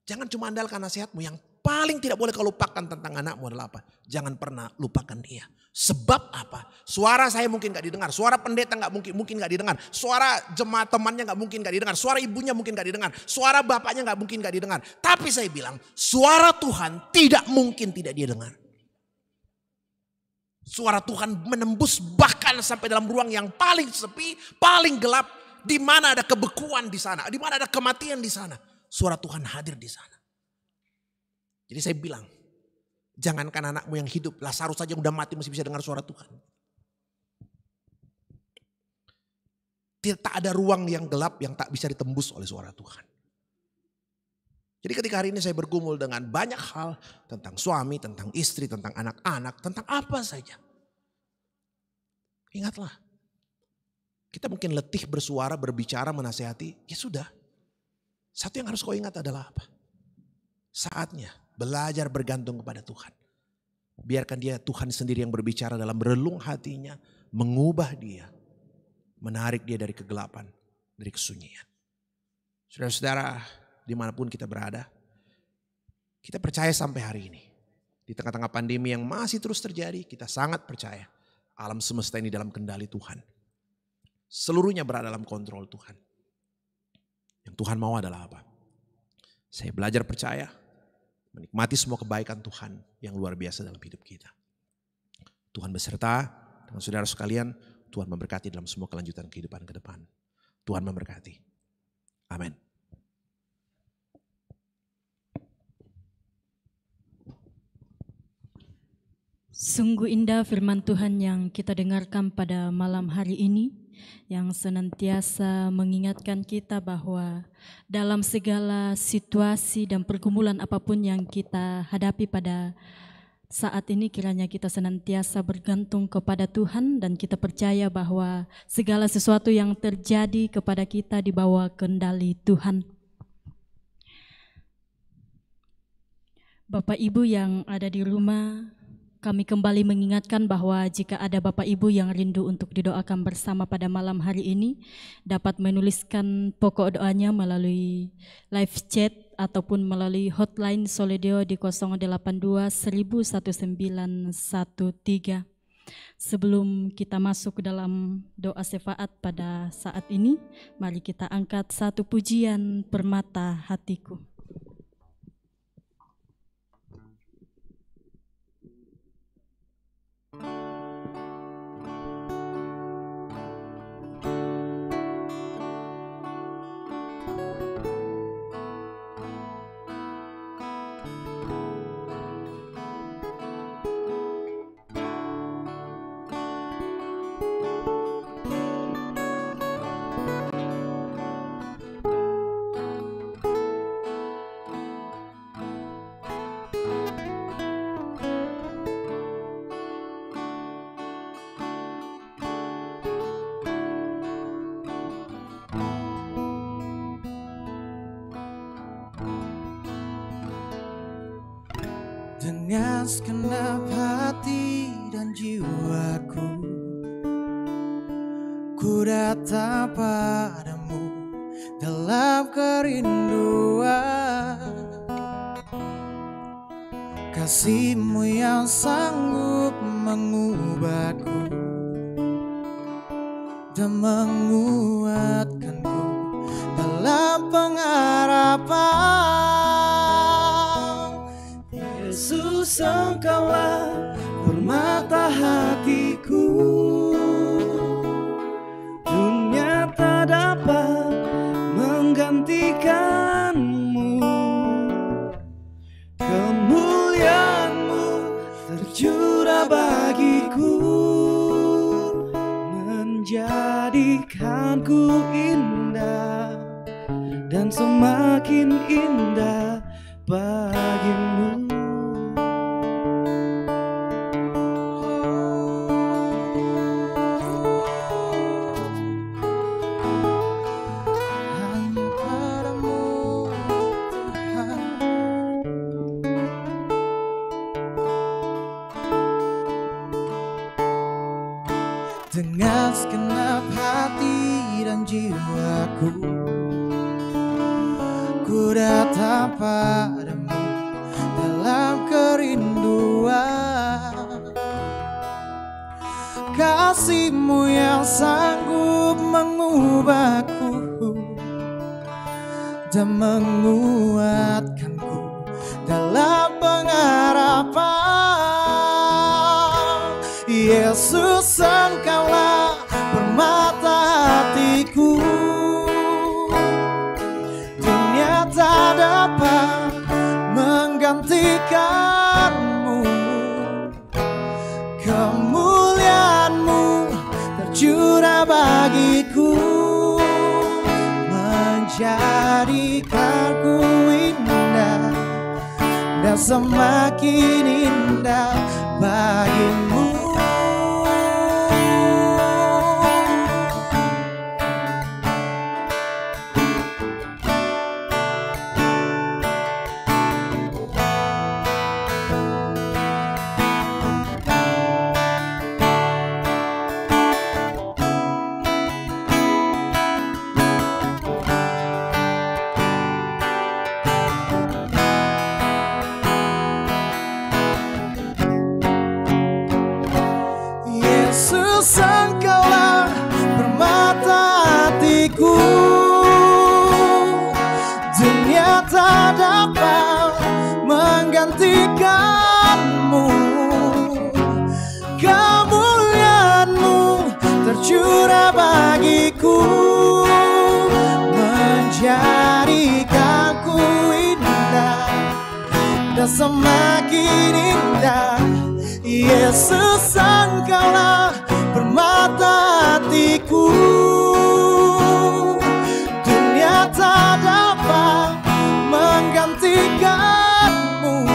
Jangan cuma andalkan nasihatmu, yang paling tidak boleh kau lupakan tentang anakmu adalah apa? Jangan pernah lupakan dia. Sebab apa? Suara saya mungkin gak didengar, suara pendeta mungkin gak didengar, suara jemaat temannya gak mungkin gak didengar, suara ibunya mungkin gak didengar, suara bapaknya gak mungkin gak didengar. Tapi saya bilang suara Tuhan tidak mungkin tidak dia dengar. Suara Tuhan menembus bahkan sampai dalam ruang yang paling sepi, paling gelap, di mana ada kebekuan di sana, di mana ada kematian di sana. Suara Tuhan hadir di sana. Jadi saya bilang, jangankan anakmu yang hidup, Lazarus saja yang udah mati masih bisa dengar suara Tuhan. Tak ada ruang yang gelap yang tak bisa ditembus oleh suara Tuhan. Jadi ketika hari ini saya bergumul dengan banyak hal tentang suami, tentang istri, tentang anak-anak, tentang apa saja. Ingatlah, kita mungkin letih bersuara, berbicara, menasehati, ya sudah. Satu yang harus kau ingat adalah apa? Saatnya belajar bergantung kepada Tuhan. Biarkan dia Tuhan sendiri yang berbicara dalam relung hatinya. Mengubah dia. Menarik dia dari kegelapan. Dari kesunyian. Saudara-saudara dimanapun kita berada. Kita percaya sampai hari ini. Di tengah-tengah pandemi yang masih terus terjadi. Kita sangat percaya. Alam semesta ini dalam kendali Tuhan. Seluruhnya berada dalam kontrol Tuhan. Yang Tuhan mau adalah apa? Saya belajar percaya, menikmati semua kebaikan Tuhan yang luar biasa dalam hidup kita. Tuhan beserta dengan saudara sekalian, Tuhan memberkati dalam semua kelanjutan kehidupan ke depan. Tuhan memberkati. Amin. Sungguh indah firman Tuhan yang kita dengarkan pada malam hari ini, yang senantiasa mengingatkan kita bahwa dalam segala situasi dan pergumulan apapun yang kita hadapi pada saat ini, kiranya kita senantiasa bergantung kepada Tuhan dan kita percaya bahwa segala sesuatu yang terjadi kepada kita di bawah kendali Tuhan. Bapak Ibu yang ada di rumah, kami kembali mengingatkan bahwa jika ada Bapak Ibu yang rindu untuk didoakan bersama pada malam hari ini, dapat menuliskan pokok doanya melalui live chat ataupun melalui hotline Solideo di 082 1913. Sebelum kita masuk ke dalam doa syafaat pada saat ini, mari kita angkat satu pujian Permata Hatiku. Dengan segenap hati dan jiwaku, ku datang padamu dalam kerinduan. Kasih-Mu yang sanggup mengubahku dan menguatkanku dalam pengharapan. Yesus, Engkaulah permata hatiku, menggantikanmu. Kemuliaan-Mu tercurah bagiku, menjadikanku indah dan semakin indah bagimu. Hanya padamu Tuhan. Dengan segenap hati dan jiwaku, ku datang padamu dalam kerinduan. Kasih-Mu yang sanggup mengubahku dan menguatkanku dalam pengharapan. Yesus, Engkaulah permata hatiku, dunia tak dapat menggantikanmu. Kemuliaan-Mu tercurah bagiku, menjadikanku indah dan semakin indah bagimu. Yesus, Engkaulah permata hatiku, dunia tak dapat menggantikanmu. Kemuliaan-Mu tercurah bagiku, menjadikanku indah dan semakin indah. Yesus, Engkaulah permata hatiku, dunia tak dapat menggantikanmu.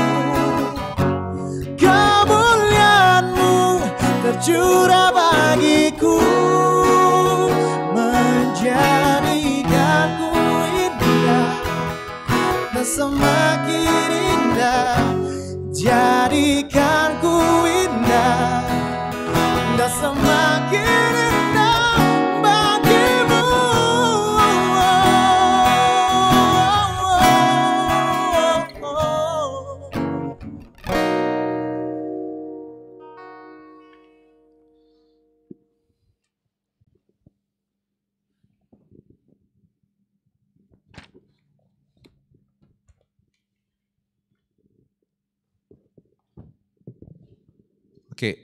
Kemuliaan-Mu tercurah bagiku, menjadikanku indah dan semakin indah. Jadikanku indah dan semakin indah bagimu. Oke,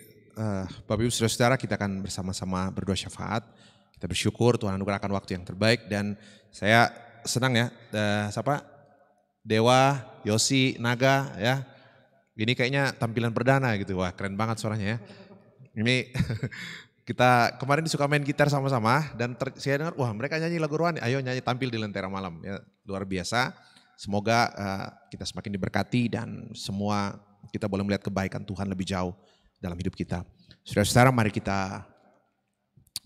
Bapak Ibu Saudara-saudara, kita akan bersama-sama berdoa syafaat. Kita bersyukur Tuhan anugerahkan waktu yang terbaik, dan saya senang ya, siapa? Dewa, Yosi, Naga ya. Ini kayaknya tampilan perdana gitu, wah keren banget suaranya ya. Ini kita kemarin disuka main gitar sama-sama, dan saya dengar wah mereka nyanyi lagu rohani, ayo nyanyi tampil di Lentera Malam ya, luar biasa. Semoga kita semakin diberkati dan semua kita boleh melihat kebaikan Tuhan lebih jauh dalam hidup kita. Saudara-saudara, mari kita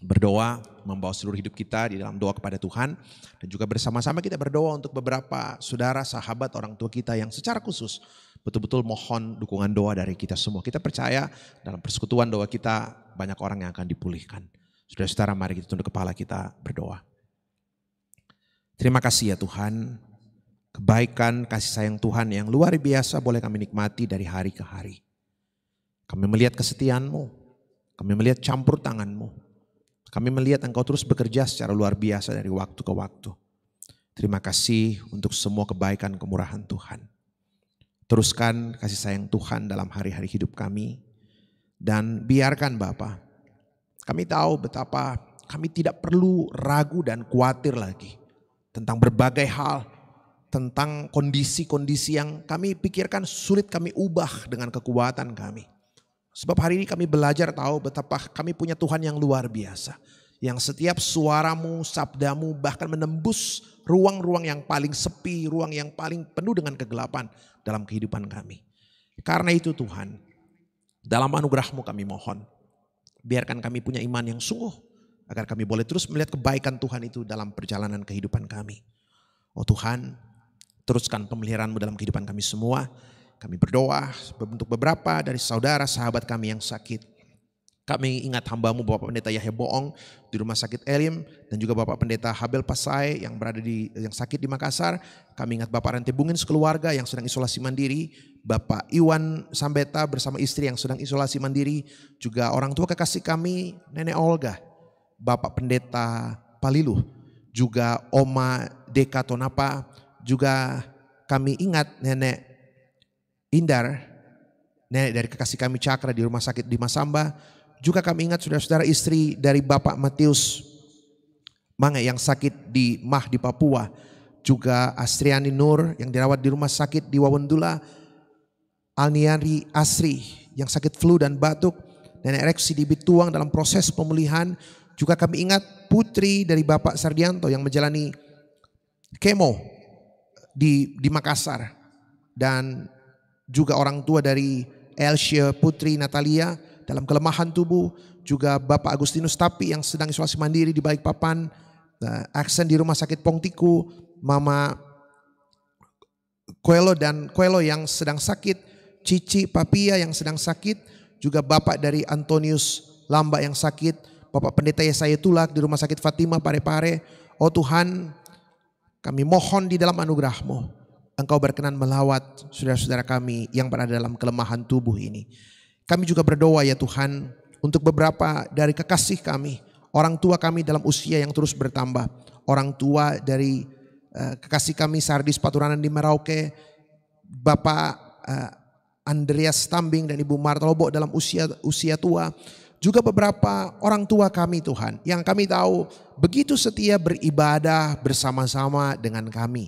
berdoa, membawa seluruh hidup kita di dalam doa kepada Tuhan. Dan juga bersama-sama kita berdoa untuk beberapa saudara, sahabat, orang tua kita yang secara khusus betul-betul mohon dukungan doa dari kita semua. Kita percaya dalam persekutuan doa kita banyak orang yang akan dipulihkan. Saudara-saudara, mari kita tunduk kepala, kita berdoa. Terima kasih ya Tuhan, kebaikan kasih sayang Tuhan yang luar biasa boleh kami nikmati dari hari ke hari. Kami melihat kesetiaan-Mu, kami melihat campur tangan-Mu, kami melihat Engkau terus bekerja secara luar biasa dari waktu ke waktu. Terima kasih untuk semua kebaikan kemurahan Tuhan. Teruskan kasih sayang Tuhan dalam hari-hari hidup kami, dan biarkan Bapa, kami tahu betapa kami tidak perlu ragu dan khawatir lagi tentang berbagai hal, tentang kondisi-kondisi yang kami pikirkan sulit kami ubah dengan kekuatan kami. Sebab hari ini kami belajar tahu betapa kami punya Tuhan yang luar biasa. Yang setiap suaramu, sabdamu bahkan menembus ruang-ruang yang paling sepi, ruang yang paling penuh dengan kegelapan dalam kehidupan kami. Karena itu Tuhan, dalam anugerah-Mu kami mohon, biarkan kami punya iman yang sungguh, agar kami boleh terus melihat kebaikan Tuhan itu dalam perjalanan kehidupan kami. Oh Tuhan, teruskan pemeliharaan-Mu dalam kehidupan kami semua. Kami berdoa untuk beberapa dari saudara sahabat kami yang sakit. Kami ingat hamba-Mu Bapak Pendeta Yahya Boong di Rumah Sakit Elim, dan juga Bapak Pendeta Habel Pasai yang yang sakit di Makassar. Kami ingat Bapak Rente Bungin sekeluarga yang sedang isolasi mandiri, Bapak Iwan Sambeta bersama istri yang sedang isolasi mandiri, juga orang tua kekasih kami Nenek Olga, Bapak Pendeta Palilu, juga Oma Deka Tonapa, juga kami ingat Nenek Indar, nenek dari kekasih kami Cakra di rumah sakit di Masamba. Juga kami ingat saudara-saudara istri dari Bapak Matius Mange yang sakit di Papua. Juga Astriani Nur yang dirawat di rumah sakit di Wawendula. Alniari Asri yang sakit flu dan batuk. Nenek Reksi di Bituang dalam proses pemulihan. Juga kami ingat putri dari Bapak Sardianto yang menjalani kemo di Makassar. Dan juga orang tua dari Elsia Putri Natalia dalam kelemahan tubuh. Juga Bapak Agustinus Tapi yang sedang isolasi mandiri di Balikpapan. Aksen di rumah sakit Pongtiku. Mama Coelho yang sedang sakit. Cici Papia yang sedang sakit. Juga Bapak dari Antonius Lamba yang sakit. Bapak Pendeta Yesaya Tulak di rumah sakit Fatima Parepare. Oh Tuhan, kami mohon di dalam anugerah-Mu, Engkau berkenan melawat saudara-saudara kami yang berada dalam kelemahan tubuh ini. Kami juga berdoa ya Tuhan untuk beberapa dari kekasih kami, orang tua kami dalam usia yang terus bertambah. Orang tua dari kekasih kami Sardis Paturanan di Merauke, Bapak Andreas Tambing dan Ibu Marta Lobo dalam usia tua. Juga beberapa orang tua kami Tuhan yang kami tahu begitu setia beribadah bersama-sama dengan kami.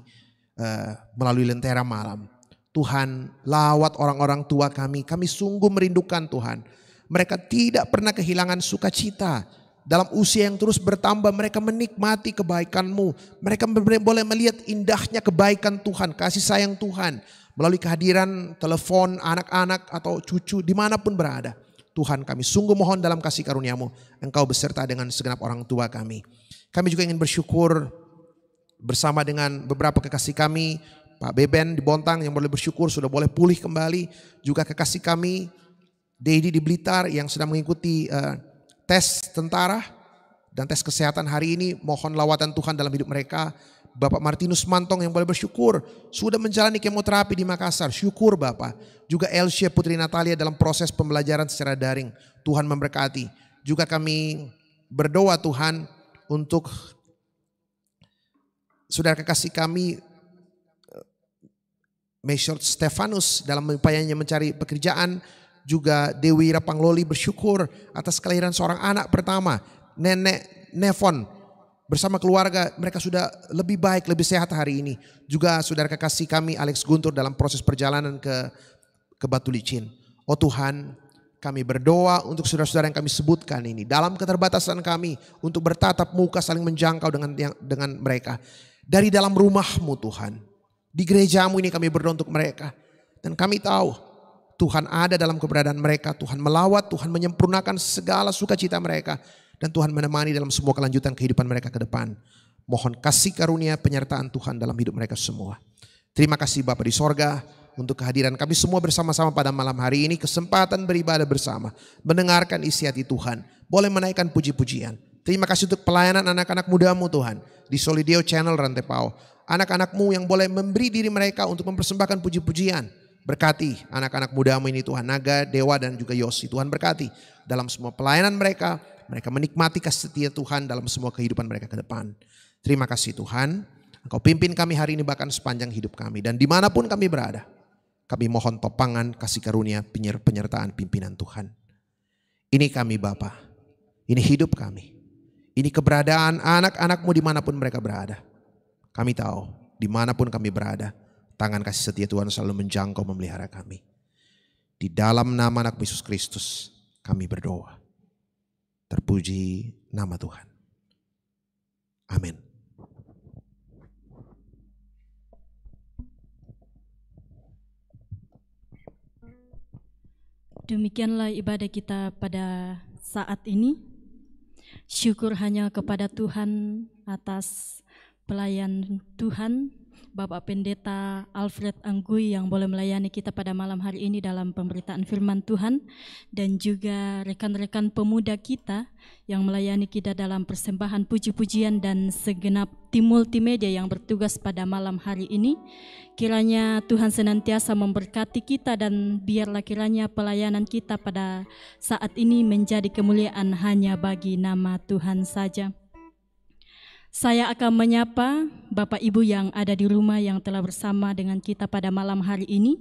Melalui lentera malam. Tuhan, lawat orang-orang tua kami. Kami sungguh merindukan Tuhan. Mereka tidak pernah kehilangan sukacita. Dalam usia yang terus bertambah, mereka menikmati kebaikan-Mu. Mereka boleh melihat indahnya kebaikan Tuhan, kasih sayang Tuhan. Melalui kehadiran telepon anak-anak atau cucu dimanapun berada. Tuhan, kami sungguh mohon dalam kasih karunia-Mu, Engkau beserta dengan segenap orang tua kami. Kami juga ingin bersyukur bersama dengan beberapa kekasih kami, Pak Beben di Bontang yang boleh bersyukur sudah boleh pulih kembali. Juga kekasih kami, Dedi di Blitar yang sedang mengikuti tes tentara dan tes kesehatan hari ini. Mohon lawatan Tuhan dalam hidup mereka. Bapak Martinus Mantong yang boleh bersyukur sudah menjalani kemoterapi di Makassar. Syukur Bapak. Juga Elsia Putri Natalia dalam proses pembelajaran secara daring. Tuhan memberkati. Juga kami berdoa Tuhan untuk saudara kekasih kami Mesyort Stefanus dalam upayanya mencari pekerjaan. Juga Dewi Rapangloli bersyukur atas kelahiran seorang anak pertama, Nenek Nevon bersama keluarga. Mereka sudah lebih baik, lebih sehat hari ini. Juga saudara kekasih kami Alex Guntur dalam proses perjalanan ke Batu Licin. Oh Tuhan, kami berdoa untuk saudara-saudara yang kami sebutkan ini. Dalam keterbatasan kami untuk bertatap muka saling menjangkau dengan mereka. Dari dalam rumah-Mu Tuhan. Di gereja-Mu ini kami berdoa untuk mereka. Dan kami tahu Tuhan ada dalam keberadaan mereka. Tuhan melawat, Tuhan menyempurnakan segala sukacita mereka. Dan Tuhan menemani dalam semua kelanjutan kehidupan mereka ke depan. Mohon kasih karunia penyertaan Tuhan dalam hidup mereka semua. Terima kasih Bapa di sorga untuk kehadiran kami semua bersama-sama pada malam hari ini. Kesempatan beribadah bersama. Mendengarkan isi hati Tuhan. Boleh menaikkan puji-pujian. Terima kasih untuk pelayanan anak-anak muda-Mu Tuhan. Di Solideo Channel Rantepao. Anak-anak-Mu yang boleh memberi diri mereka untuk mempersembahkan puji-pujian. Berkati anak-anak muda-Mu ini Tuhan. Naga, Dewa dan juga Yosi. Tuhan berkati dalam semua pelayanan mereka. Mereka menikmati kasih setia Tuhan dalam semua kehidupan mereka ke depan. Terima kasih Tuhan. Engkau pimpin kami hari ini bahkan sepanjang hidup kami. Dan dimanapun kami berada. Kami mohon topangan kasih karunia penyertaan pimpinan Tuhan. Ini kami Bapa. Ini hidup kami. Ini keberadaan anak-anak-Mu dimanapun mereka berada. Kami tahu dimanapun kami berada, tangan kasih setia Tuhan selalu menjangkau memelihara kami. Di dalam nama anak Yesus Kristus kami berdoa. Terpuji nama Tuhan. Amin. Demikianlah ibadah kita pada saat ini. Syukur hanya kepada Tuhan atas pelayan Tuhan, Bapak Pendeta Alfred Anggui yang boleh melayani kita pada malam hari ini dalam pemberitaan firman Tuhan, dan juga rekan-rekan pemuda kita yang melayani kita dalam persembahan puji-pujian dan segenap tim multimedia yang bertugas pada malam hari ini. Kiranya Tuhan senantiasa memberkati kita dan biarlah kiranya pelayanan kita pada saat ini menjadi kemuliaan hanya bagi nama Tuhan saja. Saya akan menyapa Bapak Ibu yang ada di rumah yang telah bersama dengan kita pada malam hari ini.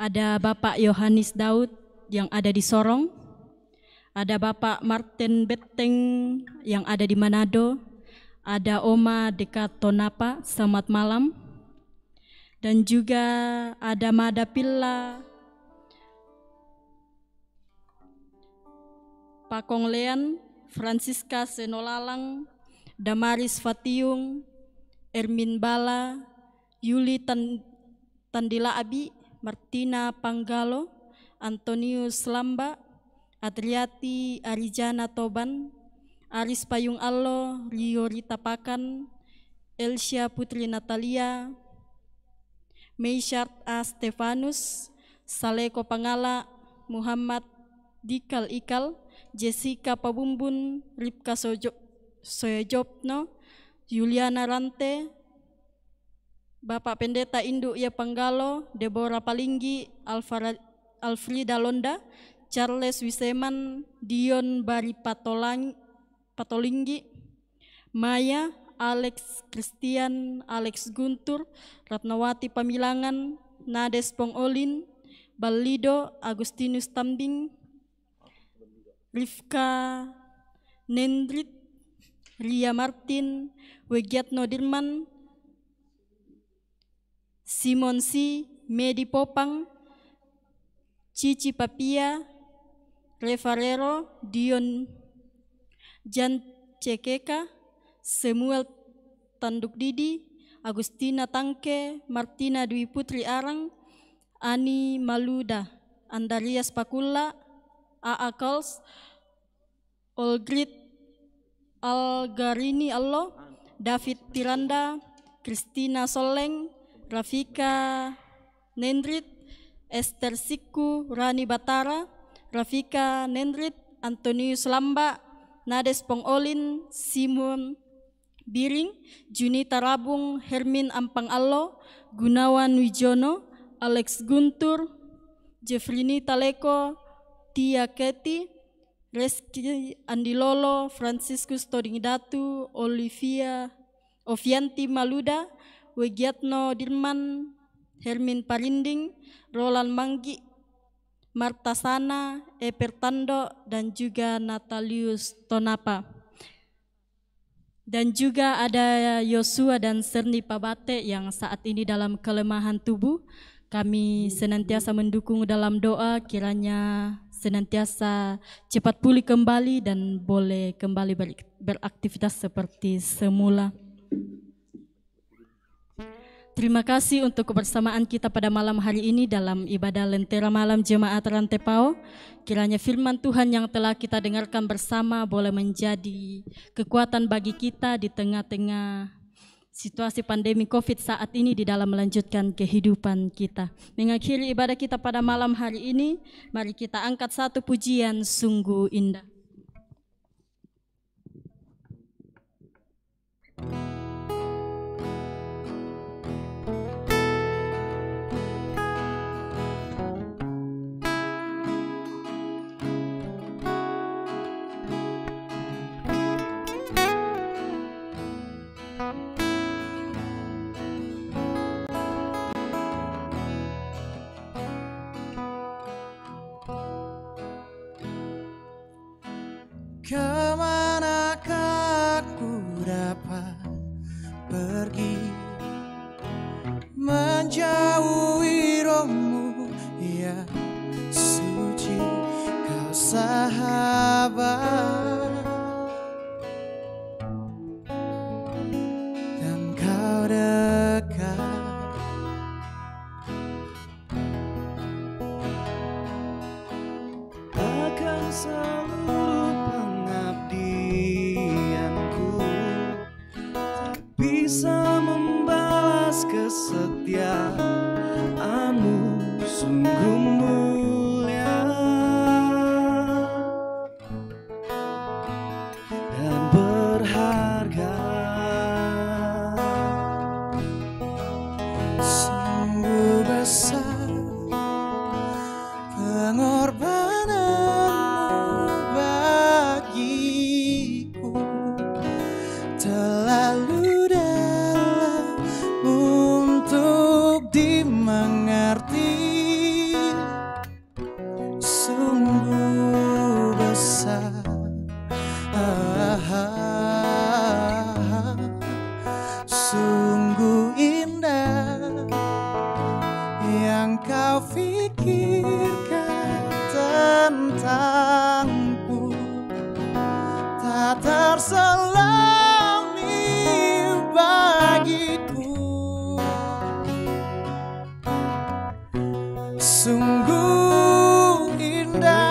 Ada Bapak Yohanes Daud yang ada di Sorong, ada Bapak Martin Beteng yang ada di Manado, ada Oma dekat Tonapa, selamat malam. Dan juga ada Mada Pilla, Pakong Lean, Francisca Senolalang, Damaris Fatiung, Ermin Bala, Yuli Tandila Abi, Martina Panggalo, Antonius Lamba, Adriati Arijana Toban, Aris Payung Allo, Rio Rita Pakan, Elsia Putri Natalia, Meishart A. Stefanus, Saleko Pangala, Muhammad Dikal Ikal, Jessica Pabumbun, Ripka Soejopno, Juliana Rante, Bapak Pendeta Induk Ya Panggalo, Deborah Palinggi, Alfrida Londa, Charles Wiseman, Dion Bari Patolinggi, Maya, Alex Christian, Alex Guntur, Ratnawati Pamilangan, Nades Pongolin, Balido, Agustinus Tambing, Rifka Nendrit, Ria Martin, Wegiatno Dirman, Simon Si, Medi Popang, Cici Papia, Refarero, Dion Jan Cekeka, Samuel Tanduk Didi, Agustina Tangke, Martina Dwi Putri Arang, Ani Maluda, Andarias Pakula, A.A. Kals, Olgrid Algarini Allah, David Tiranda, Kristina Soleng, Rafika Nendrit, Esther Siku, Rani Batara, Rafika Nendrit, Antonius Lamba, Nades Pongolin, Simon Biring, Junita Rabung, Hermin Ampang Allo, Gunawan Wijono, Alex Guntur, Jeffrini Taleko, Tia Keti, Reski Andilolo, Franciscus Todingdatu, Ovianti Maluda, Wegiatno Dirman, Hermin Parinding, Roland Manggi, Marta Sana, Epertando, dan juga Natalius Tonapa. Dan juga ada Yosua dan Serni Pabate yang saat ini dalam kelemahan tubuh. Kami senantiasa mendukung dalam doa, kiranya senantiasa cepat pulih kembali dan boleh kembali beraktivitas seperti semula. Terima kasih untuk kebersamaan kita pada malam hari ini dalam ibadah Lentera Malam Jemaat Rantepao. Kiranya firman Tuhan yang telah kita dengarkan bersama boleh menjadi kekuatan bagi kita di tengah-tengah situasi pandemi COVID saat ini di dalam melanjutkan kehidupan kita. Mengakhiri ibadah kita pada malam hari ini, mari kita angkat satu pujian sungguh indah. Kemanakah ku dapat pergi membalas kesetiaanmu sungguh mulia dan berharga. Sungguh besar pengorbananmu bagiku, terlalu dalam untuk dimengerti. Sungguh besar, sungguh indah yang kau pikirkan tentangku, tak terselami bagiku. Sungguh indah.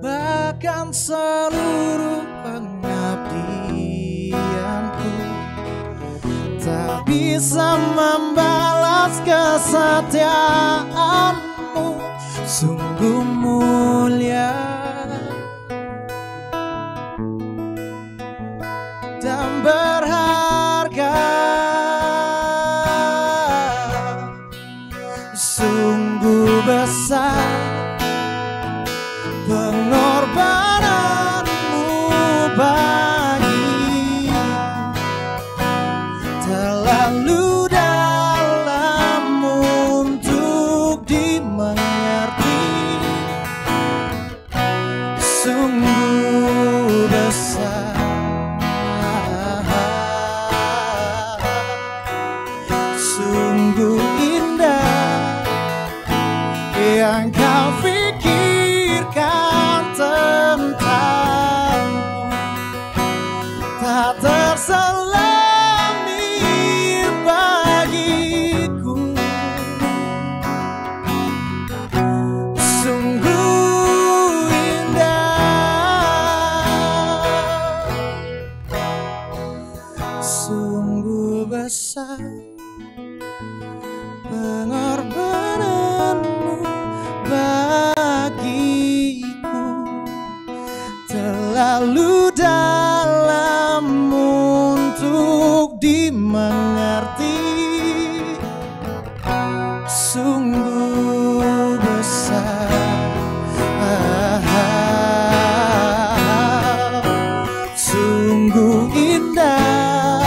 Bahkan seluruh pengabdianku tak bisa membalas kesetiaanmu, sungguh mulia dan berharga. Sungguh besar pengorbananmu bagiku, terlalu dalam untuk dimengerti. Sungguh besar, sungguh indah yang kau pikirkan tentangku, tak terselami bagiku. Sungguh indah, sungguh besar pengorbananmu bagiku, terlalu dalam untuk dimengerti. Sungguh besar, sungguh indah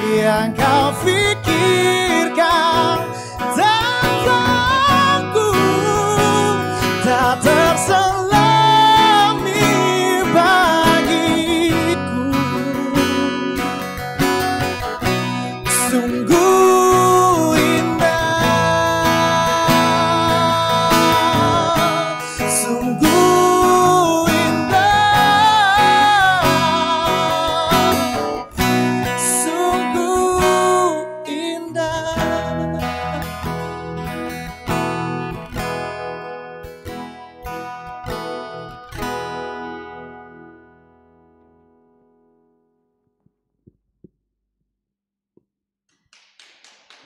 yang kau pikirkan tentangku, tak terselami bagiku. Sungguh indah, sungguh indah, sungguh indah.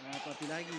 Nah, tapi lagi